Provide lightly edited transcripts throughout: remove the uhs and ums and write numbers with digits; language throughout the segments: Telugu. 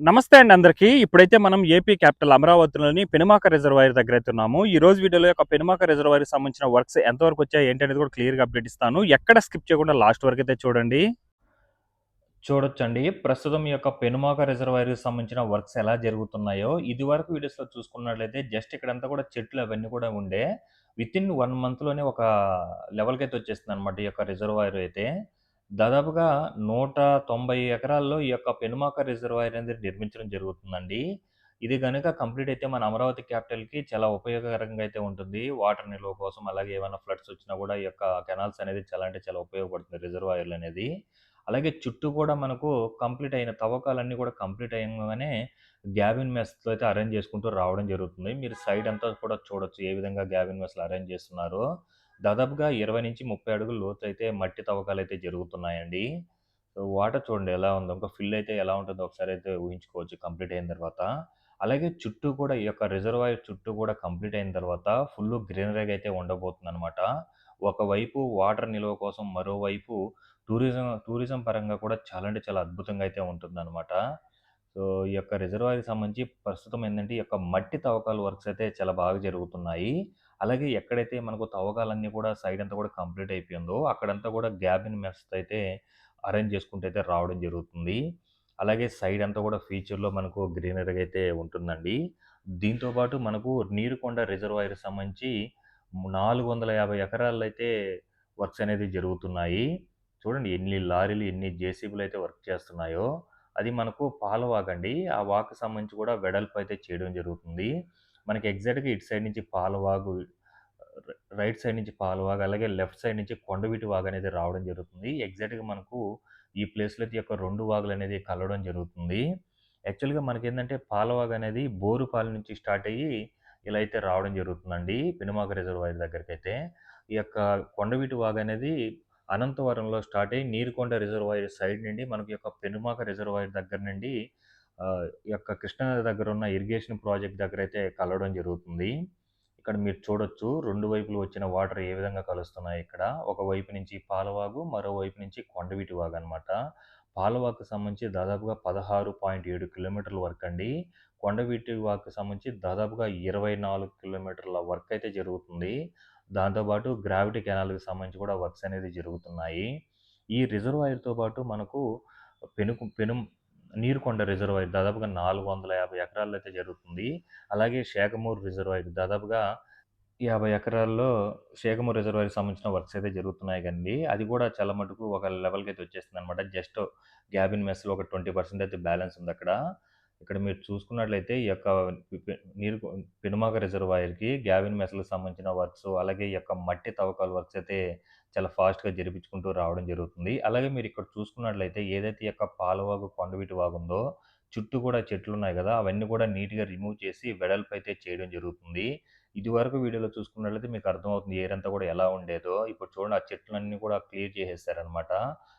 నమస్తే అండి అందరికీ. ఇప్పుడైతే మనం ఏపీ క్యాపిటల్ అమరావతిలోని పెనుమాక రిజర్వాయర్ దగ్గరైతే ఉన్నాము. ఈ రోజు వీడియోలో యొక్క పెనుమాక రిజర్వాయర్‌కి సంబంధించిన వర్క్స్ ఎంతవరకు వచ్చాయి, ఏంటి అనేది కూడా క్లియర్‌గా అప్డేట్ ఇస్తాను. ఎక్కడ స్కిప్ చేయకుండా లాస్ట్ వరకైతే చూడండి. చూడొచ్చండి. ప్రస్తుతం ఈ యొక్క పెనుమాక రిజర్వాయర్‌కి సంబంధించిన వర్క్స్ ఎలా జరుగుతున్నాయో, ఇదివరకు వీడియోస్‌లో చూసుకున్నట్లయితే జస్ట్ ఇక్కడంతా కూడా చెట్లు అవన్నీ కూడా ఉండే. వితిన్ 1 మంత్‌లోనే ఒక లెవెల్‌కైతే వచ్చేసిందనమాట ఈ యొక్క రిజర్వాయర్ అయితే. దాదాపుగా 190 ఎకరాల్లో ఈ యొక్క పెనుమాక రిజర్వాయర్ అనేది నిర్మించడం జరుగుతుందండి. ఇది గనుక కంప్లీట్ అయితే మన అమరావతి క్యాపిటల్‌కి చాలా ఉపయోగకరంగా అయితే ఉంటుంది. వాటర్ నిల్వ కోసం అలాగే ఏమైనా ఫ్లడ్స్ వచ్చినా కూడా ఈ యొక్క కెనాల్స్ అనేది చాలా అంటే చాలా ఉపయోగపడుతుంది రిజర్వాయర్‌లనేది. అలాగే చుట్టూ కూడా మనకు కంప్లీట్ అయిన తవ్వకాలన్నీ కూడా కంప్లీట్ అయ్యంగానే గ్యాబిన్ మెస్‌లో అయితే అరేంజ్ చేసుకుంటూ రావడం జరుగుతుంది. మీరు సైడ్ అంతా కూడా చూడొచ్చు ఏ విధంగా గ్యాబిన్ మెస్‌లు అరేంజ్ చేస్తున్నారో. దాదాపుగా 20-30 అడుగుల లోతైతే మట్టి తవ్వకాలైతే జరుగుతున్నాయండి. సో, వాటర్ చూడండి ఎలా ఉందో. ఇంకా ఫిల్ అయితే ఎలా ఉంటుందో ఒకసారి అయితే ఊహించుకోవచ్చు కంప్లీట్ అయిన తర్వాత. అలాగే చుట్టూ కూడా ఈ యొక్క రిజర్వాయర్ చుట్టూ కూడా కంప్లీట్ అయిన తర్వాత ఫుల్లు గ్రీనరీగా అయితే ఉండబోతుందనమాట. ఒకవైపు వాటర్ నిల్వ కోసం, మరోవైపు టూరిజం పరంగా కూడా చాలా అంటే చాలా అద్భుతంగా అయితే ఉంటుందనమాట. సో, ఈ యొక్క రిజర్వాయర్‌కి సంబంధించి ప్రస్తుతం ఏందంటే, ఈ యొక్క మట్టి తవ్వకాల వర్క్స్ అయితే చాలా బాగా జరుగుతున్నాయి. అలాగే ఎక్కడైతే మనకు తవ్వకాలన్నీ కూడా సైడ్ అంతా కూడా కంప్లీట్ అయిపోయిందో, అక్కడంతా కూడా గ్యాబిన్ మెష్‌తో అయితే అరేంజ్ చేసుకుంటూ అయితే రావడం జరుగుతుంది. అలాగే సైడ్ అంతా కూడా ఫ్యూచర్‌లో మనకు గ్రీనరీగా అయితే ఉంటుందండి. దీంతో పాటు మనకు నీరుకొండ రిజర్వాయర్‌కి సంబంధించి 450 ఎకరాల్లో అయితే వర్క్స్ అనేది జరుగుతున్నాయి. చూడండి ఎన్ని లారీలు, ఎన్ని జేసీబీలయితే వర్క్ చేస్తున్నాయో. అది మనకు పాల వాగండి. ఆ వాగుకి సంబంధించి కూడా వెడల్పు అయితే చేయడం జరుగుతుంది. మనకి ఎగ్జాక్ట్‌గా ఇటు సైడ్ నుంచి పాలవాగు, రైట్ సైడ్ నుంచి పాలవాగు, అలాగే లెఫ్ట్ సైడ్ నుంచి కొండవీటి వాగనేది రావడం జరుగుతుంది. ఎగ్జాక్ట్‌గా మనకు ఈ ప్లేస్‌లో అయితే ఈ యొక్క 2 వాగులనేది కలవడం జరుగుతుంది. యాక్చువల్‌గా మనకేందంటే పాలవాగనేది బోరుపాలెం నుంచి స్టార్ట్ అయ్యి ఇలా అయితే రావడం జరుగుతుందండి. పెనుమాక రిజర్వాయర్ దగ్గరికైతే. ఈ యొక్క కొండవీటి వాగనేది అనంతవరంలో స్టార్ట్ అయ్యి నీరుకొండ రిజర్వాయర్ సైడ్ నుండి మనకి యొక్క పెనుమాక రిజర్వాయర్ దగ్గర నుండి ఈ యొక్క కృష్ణానది దగ్గర ఉన్న ఇరిగేషన్ ప్రాజెక్ట్ దగ్గరైతే కలవడం జరుగుతుంది. ఇక్కడ మీరు చూడొచ్చు 2 వైపులు వచ్చిన వాటర్ ఏ విధంగా కలుస్తున్నాయి ఇక్కడ. ఒక వైపు నుంచి పాలవాగు, మరోవైపు నుంచి కొండవీటి వాగనమాట. పాలవాగుకు సంబంధించి దాదాపుగా 16.7 కిలోమీటర్ల వరకండి. కొండవీటి వాగుకు సంబంధించి దాదాపుగా 24 కిలోమీటర్ల వర్క్ అయితే జరుగుతుంది. దాంతో పాటు గ్రావిటీ కెనాల్‌కి సంబంధించి కూడా వర్క్స్ అనేది జరుగుతున్నాయి. ఈ రిజర్వాయర్‌తో పాటు మనకు పెను నీరుకొండ రిజర్వాయర్ దాదాపుగా 450 ఎకరాల్లో అయితే జరుగుతుంది. అలాగే షేగమూరు రిజర్వాయర్ దాదాపుగా 50 ఎకరాల్లో షేగమూరు రిజర్వాయర్‌కి సంబంధించిన వర్క్స్ అయితే జరుగుతున్నాయి గానండి. అది కూడా చాలా మటుకు ఒక లెవెల్‌కైతే వచ్చేసిందనమాట. జస్ట్ గ్యాబిన్ మెస్‌లో ఒక 20% అయితే బ్యాలెన్స్ ఉందక్కడ. ఇక్కడ మీరు చూసుకున్నట్లయితే ఈ యొక్క పె పె నీరు పెనుమాక రిజర్వాయర్‌కి గ్యాబిన్ మెస్‌లకు సంబంధించిన వర్క్స్, అలాగే ఈ యొక్క మట్టి తవ్వకాల వర్క్స్ అయితే చాలా ఫాస్ట్‌గా జరిపించుకుంటూ రావడం జరుగుతుంది. అలాగే మీరు ఇక్కడ చూసుకున్నట్లయితే ఏదైతే ఈ యొక్క పాలవాగు, కొండవీటి వాగుందో చుట్టూ కూడా చెట్లున్నాయి గదా! అవన్నీ కూడా నీట్‌గా రిమూవ్ చేసి వెడల్పైతే చేయడం జరుగుతుంది. ఇదివరకు వీడియోలో చూసుకున్నట్లయితే మీకు అర్థమవుతుంది ఏర్ అంతా కూడా ఎలా ఉండేదో. ఇప్పుడు చూడండి ఆ చెట్లన్నీ కూడా క్లియర్ చేసేసారనమాట.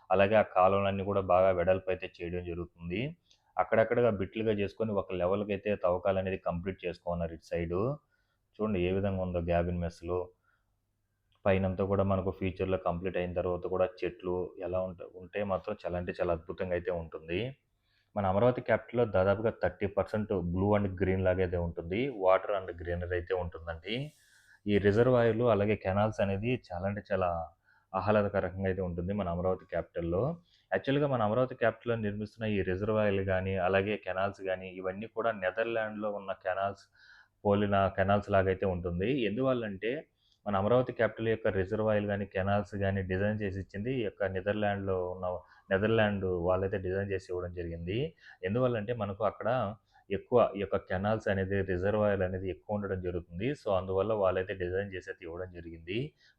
అలాగే ఆ కాలువలన్నీ కూడా బాగా వెడల్పైతే చేయడం జరుగుతుంది. అక్కడక్కడగా బిట్లుగా చేసుకొని ఒక లెవెల్‌కైతే తవ్వకాలనేది కంప్లీట్ చేసుకోన్నారు ఇటు సైడు. చూడండి ఏ విధంగా ఉందో గ్యాబిన్ మెస్‌లు. పైనంతా కూడా మనకు ఫ్యూచర్‌లో కంప్లీట్ అయిన తర్వాత కూడా చెట్లు ఎలా ఉంటే మాత్రం చాలా అంటే చాలా అద్భుతంగా అయితే ఉంటుంది. మన అమరావతి క్యాపిటల్‌లో దాదాపుగా 30% బ్లూ అండ్ గ్రీన్ లాగైతే ఉంటుంది. వాటర్ అండ్ గ్రీనరీ అయితే ఉంటుందండి. ఈ రిజర్వాయర్‌లు అలాగే కెనాల్స్ అనేది చాలా అంటే చాలా ఆహ్లాదకరంగా అయితే ఉంటుంది మన అమరావతి క్యాపిటల్‌లో. యాక్చువల్‌గా మన అమరావతి క్యాపిటల్‌లో నిర్మిస్తున్న ఈ రిజర్వాయర్‌లు గానీ, అలాగే కెనాల్స్ గానీ, ఇవన్నీ కూడా నెదర్లాండ్‌లో ఉన్న పోలిన కెనాల్స్ లాగైతే ఉంటుంది. ఎందువల్లంటే మన అమరావతి క్యాపిటల్ యొక్క రిజర్వాయర్‌లు గానీ, కెనాల్స్ గానీ డిజైన్ చేసి ఇచ్చింది ఈ యొక్క నెదర్లాండ్ వాళ్ళైతే డిజైన్ చేసి ఇవ్వడం జరిగింది. ఎందువల్లంటే మనకు అక్కడ ఎక్కువ ఈ యొక్క కెనాల్స్ అనేది, రిజర్వాయర్‌లు అనేది ఎక్కువ ఉండడం జరుగుతుంది. సో, అందువల్ల వాళ్ళైతే డిజైన్ చేసి అయితే ఇవ్వడం జరిగింది.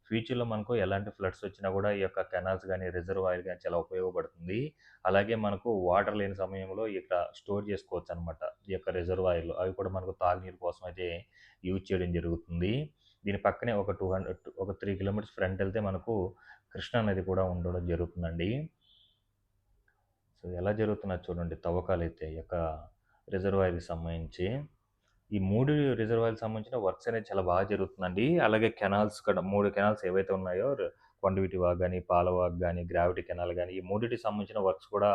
ఫ్యూచర్‌లో మనకు ఎలాంటి ఫ్లడ్స్ వచ్చినా కూడా ఈ యొక్క కెనాల్స్ గానీ, రిజర్వాయర్ గానీ చాలా ఉపయోగపడుతుంది. అలాగే మనకు వాటర్ లేని సమయంలో ఇక్కడ స్టోర్ చేసుకోవచ్చనమాట. ఈ యొక్క రిజర్వాయర్‌లు. అవి కూడా మనకు తాగునీరు కోసం అయితే యూజ్ చేయడం జరుగుతుంది. దీని పక్కనే ఒక 3 కిలోమీటర్స్ ఫ్రంట్ ఎళ్తే మనకు కృష్ణా నది కూడా ఉండడం జరుగుతుందండి. సో, ఎలా జరుగుతున్నాయో చూడండి తవ్వకాలైతే ఈ యొక్క రిజర్వాయర్‌కి సంబంధించి. ఈ 3 రిజర్వాయర్‌కి సంబంధించిన వర్క్స్ అనేది చాలా బాగా జరుగుతుందండి. అలాగే కెనాల్స్ కూడా 3 కెనాల్స్ ఏవైతే ఉన్నాయో కొండవీటి వాగ్ గాని, పాలవాగ్ గాని, గ్రావిటీ కెనాల్ గాని ఈ మూడిటికి సంబంధించిన వర్క్స్ కూడా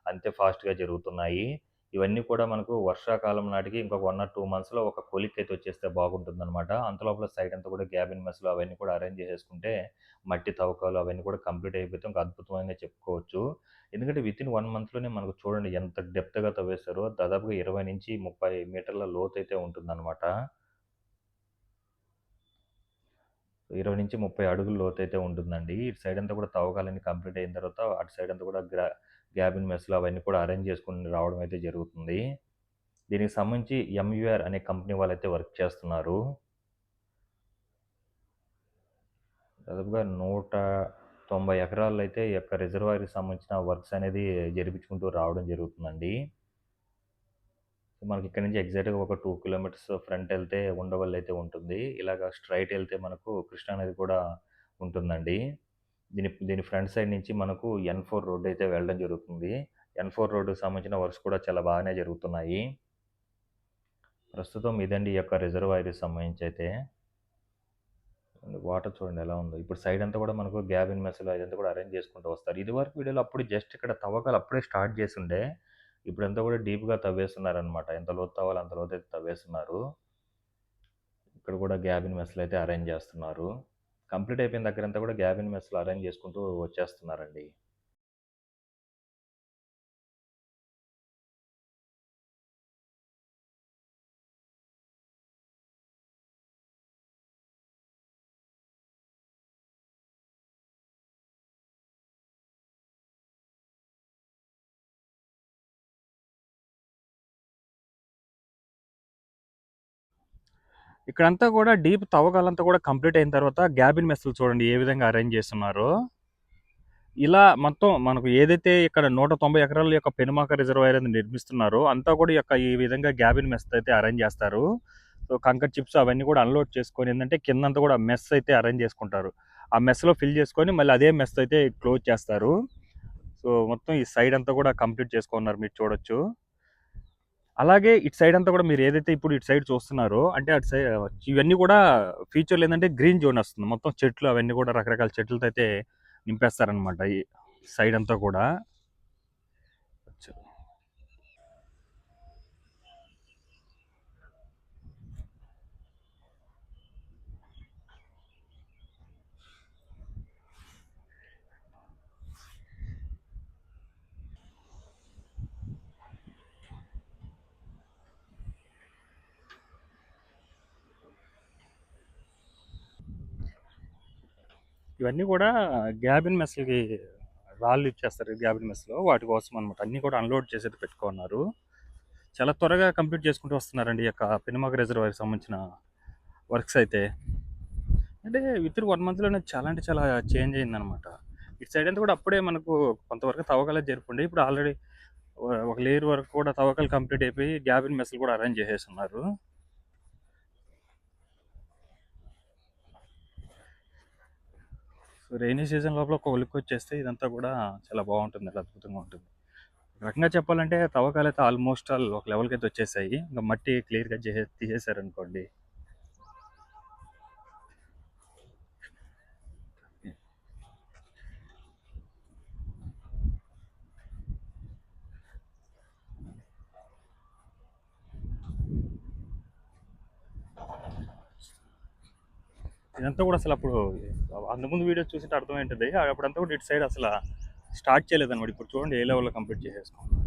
అంతే ఫాస్ట్‌గా జరుగుతున్నాయి. ఇవన్నీ కూడా మనకు వర్షాకాలం నాటికి ఇంకొక 1 ఆర్ 2 మంత్స్‌లో ఒక కొలిక్కయితే వచ్చేస్తే బాగుంటుందనమాట. అంతలోపల సైడ్ అంతా కూడా గ్యాబిన్ మెస్‌లు అవన్నీ కూడా అరేంజ్ చేసేసుకుంటే, మట్టి తవ్వకాలు అవన్నీ కూడా కంప్లీట్ అయిపోతే ఇంక అద్భుతమనే చెప్పుకోవచ్చు. ఎందుకంటే వితిన్ 1 మంత్‌లోనే మనకు చూడండి ఎంత డెప్త్‌గా తవ్వేశారో. దాదాపుగా 20-30 మీటర్ల లోతైతే ఉంటుందనమాట. 20-30 అడుగుల లోతైతే ఉంటుందండి. ఇటు సైడ్ అంతా కూడా తవ్వకాలన్నీ కంప్లీట్ అయిన తర్వాత అటు సైడ్ అంతా కూడా గ్యాబిన్ మెస్‌లు అవన్నీ కూడా అరేంజ్ చేసుకొని రావడం అయితే జరుగుతుంది. దీనికి సంబంధించి ఎంయూఆర్ అనే కంపెనీ వాళ్ళైతే వర్క్ చేస్తున్నారు. దాదాపుగా 190 ఎకరాల్లో అయితే ఈ యొక్క రిజర్వాయర్‌కి సంబంధించిన వర్క్స్ అనేది జరిపించుకుంటూ రావడం జరుగుతుందండి. మనకి ఇక్కడి నుంచి ఎగ్జాక్ట్‌గా ఒక 2 కిలోమీటర్స్ ఫ్రంట్ ఎళ్తే ఉండవల్లి అయితే ఉంటుంది. ఇలాగ స్ట్రెయిట్ ఎళ్తే మనకు కృష్ణా నది కూడా ఉంటుందండి. దీని ఫ్రంట్ సైడ్ నుంచి మనకు N4 రోడ్ అయితే వెళ్ళడం జరుగుతుంది. N4 రోడ్డుకి సంబంధించిన వర్క్స్ కూడా చాలా బాగానే జరుగుతున్నాయి. ప్రస్తుతం ఇదండి ఈ యొక్క రిజర్వాయర్‌కి సంబంధించి అయితే. వాటర్ చూడండి ఎలా ఉందో. ఇప్పుడు సైడ్ అంతా కూడా మనకు గ్యాబిన్ మెస్‌లు అదంతా కూడా అరేంజ్ చేసుకుంటూ వస్తారు. ఇదివరకు వీడియోలో అప్పుడు జస్ట్ ఇక్కడ తవ్వకాలు అప్పుడే స్టార్ట్ చేసుండే. ఇప్పుడంతా కూడా డీప్‌గా తవ్వేస్తున్నారనమాట. ఎంత లోతు తవ్వాలో అంత లోతైతే తవ్వేస్తున్నారు. ఇక్కడ కూడా గ్యాబిన్ మెస్‌లు అయితే అరేంజ్ చేస్తున్నారు. కంప్లీట్ అయిపోయిన దగ్గరంతా కూడా గ్యాబిన్ మెస్‌లు అరేంజ్ చేసుకుంటూ వచ్చేస్తున్నారండి. ఇక్కడంతా కూడా డీప్ తవ్వకాలంతా కూడా కంప్లీట్ అయిన తర్వాత గ్యాబిన్ మెస్‌లు చూడండి ఏ విధంగా అరేంజ్ చేస్తున్నారో. ఇలా మొత్తం మనకు ఏదైతే ఇక్కడ 190 ఎకరాల యొక్క పెనుమాక రిజర్వాయర్ అనేది నిర్మిస్తున్నారో అంతా కూడా ఈ విధంగా గ్యాబిన్ మెస్ అయితే అరేంజ్ చేస్తారు. సో కంకర్ చిప్స్ అవన్నీ కూడా అన్‌లోడ్ చేసుకొని ఏందంటే కిందంతా కూడా మెస్ అయితే అరేంజ్ చేసుకుంటారు. ఆ మెస్‌లో ఫిల్ చేసుకొని మళ్ళీ అదే మెస్ అయితే క్లోజ్ చేస్తారు. సో మొత్తం ఈ సైడ్ అంతా కూడా కంప్లీట్ చేసుకున్నారు మీరు చూడొచ్చు. అలాగే ఇటు సైడ్ అంతా కూడా మీరు ఏదైతే ఇప్పుడు ఇటు సైడ్ చూస్తున్నారో అంటే అటు సైడ్ ఇవన్నీ కూడా ఫ్యూచర్‌లో ఏందంటే గ్రీన్ జోన్ వస్తుంది. మొత్తం చెట్లు అవన్నీ కూడా రకరకాల చెట్లతో అయితే నింపేస్తారనమాట ఈ సైడ్ అంతా కూడా. ఇవన్నీ కూడా గ్యాబిన్ మెస్‌లకి రాళ్ళు ఇచ్చేస్తారు గ్యాబిన్ మెస్‌లో. వాటి కోసం అనమాట. అన్నీ కూడా అన్‌లోడ్ చేసి పెట్టుకున్నారు. చాలా త్వరగా కంప్లీట్ చేసుకుంటూ వస్తున్నారండి ఈ యొక్క పెనుమాక రిజర్వాయర్‌కి సంబంధించిన వర్క్స్ అయితే. అంటే వితిన్ 1 మంత్‌లోనే చాలా అంటే చాలా చేంజ్ అయిందనమాట. ఇటు సైడ్ అంతా కూడా అప్పుడే మనకు కొంతవరకు తవ్వకాలు జరుపుండే. ఇప్పుడు ఆల్రెడీ ఒక లేయర్ వరకు కూడా తవ్వకాలు కంప్లీట్ అయిపోయి గ్యాబిన్ మెస్‌లు కూడా అరేంజ్ చేసేసున్నారు. సో రెయినీ సీజన్ లోపల ఒక వచ్చేస్తే ఇదంతా కూడా చాలా బాగుంటుంది, అద్భుతంగా ఉంటుంది. ఒక రకంగా చెప్పాలంటే తవ్వకాలైతే ఆల్మోస్ట్ ఆల్ ఒక లెవెల్‌కి అయితే వచ్చేసాయి. ఇంకా మట్టి క్లియర్‌గా తీసేశారనుకోండి. ఇదంతా కూడా అసలు అప్పుడు అంతకుముందు వీడియోస్ చూసింటే అర్థమైంటుంది. అప్పుడంతా కూడా ఇటు సైడ్ అసలు స్టార్ట్ చేయలేదన్నమాట. ఇప్పుడు చూడండి ఏ లెవెల్లో కంప్లీట్ చేసేసుకున్నాం.